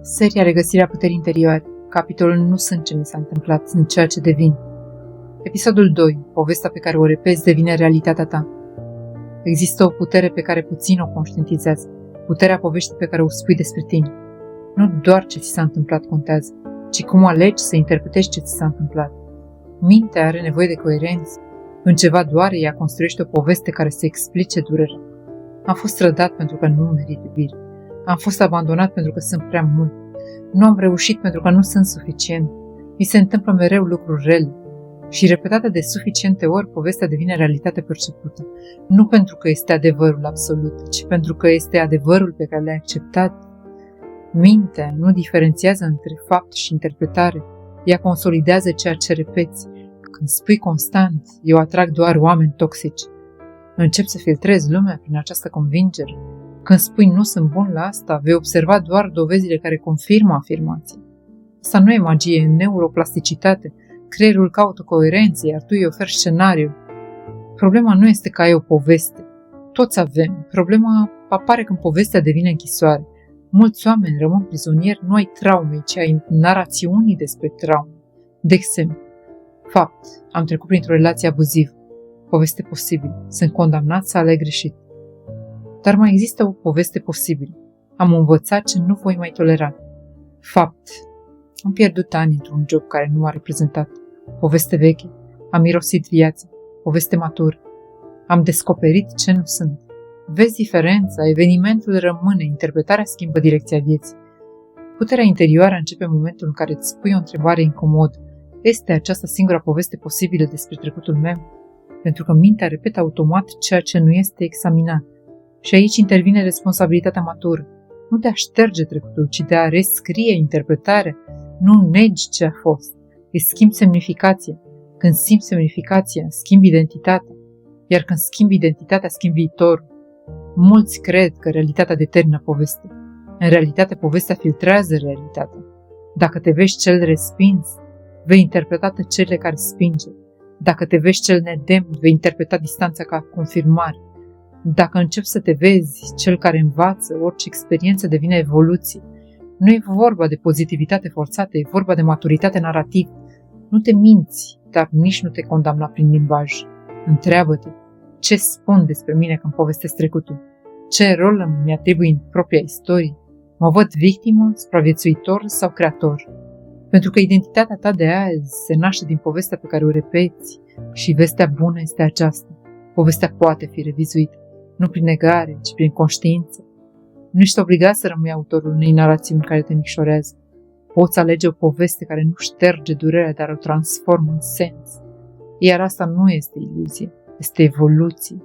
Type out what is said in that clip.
Seria Regăsirea puterii interioare. Capitolul Nu sunt ce mi s-a întâmplat, sunt ceea ce devin. Episodul 2. Povestea pe care o repezi devine realitatea ta. Există o putere pe care puțin o conștientizează. Puterea poveștii pe care o spui despre tine. Nu doar ce ți s-a întâmplat contează, ci cum alegi să interpretezi ce ți s-a întâmplat. Mintea are nevoie de coerență. Când ceva doare, ea construiește o poveste care să explice durerea. Am fost trădat pentru că nu merit iubire. Am fost abandonat pentru că sunt prea mult. Nu am reușit pentru că nu sunt suficient. Mi se întâmplă mereu lucruri rele. Și repetată de suficiente ori, povestea devine realitate percepută. Nu pentru că este adevărul absolut, ci pentru că este adevărul pe care l-ai acceptat. Mintea nu diferențiază între fapt și interpretare. Ea consolidează ceea ce repeți. Când spui constant, eu atrag doar oameni toxici. Începi să filtrezi lumea prin această convingere. Când spui nu sunt bun la asta, vei observa doar dovezile care confirmă afirmația. Asta nu e magie, e neuroplasticitate. Creierul caută coerență, iar tu îi oferi scenariul. Problema nu este că ai o poveste. Toți avem. Problema apare când povestea devine închisoare. Mulți oameni rămân prizonieri nu ai traumei, ci ai narațiunii despre traume. De exemplu, fapt, am trecut printr-o relație abuzivă. Poveste posibilă. Sunt condamnat să aleg greșit. Dar mai există o poveste posibilă. Am învățat ce nu voi mai tolera. Fapt. Am pierdut ani într-un job care nu m-a reprezentat. Poveste veche. Am mirosit viața. Poveste matură. Am descoperit ce nu sunt. Vezi diferența, evenimentul rămâne, interpretarea schimbă direcția vieții. Puterea interioară începe în momentul în care îți spui o întrebare incomodă. Este aceasta singura poveste posibilă despre trecutul meu? Pentru că mintea repetă automat ceea ce nu este examinat. Și aici intervine responsabilitatea matură. Nu de a șterge trecutul, ci de a rescrie interpretarea. Nu negi ce a fost. Îi schimbi semnificația. Când schimbi semnificația, schimbi identitatea. Iar când schimbi identitatea, schimbi viitorul. Mulți cred că realitatea determină povestea. În realitate, povestea filtrează realitatea. Dacă te vezi cel respins, vei interpreta tăcerile care spinge. Dacă te vezi cel nedemn, vei interpreta distanța ca confirmare. Dacă începi să te vezi cel care învață, orice experiență devine evoluție. Nu e vorba de pozitivitate forțată, e vorba de maturitate narrativă. Nu te minți, dar nici nu te condamna prin limbaj. Întreabă-te, ce spun despre mine când povestesc trecutul? Ce rol îmi atribui în propria istorie? Mă văd victimă, supraviețuitor sau creator? Pentru că identitatea ta de azi se naște din povestea pe care o repeți și vestea bună este aceasta. Povestea poate fi revizuită, nu prin negare, ci prin conștiință. Nu ești obligat să rămâi autorul unei narațiuni care te micșorează. Poți alege o poveste care nu șterge durerea, dar o transformă în sens. Iar asta nu este iluzie, este evoluție.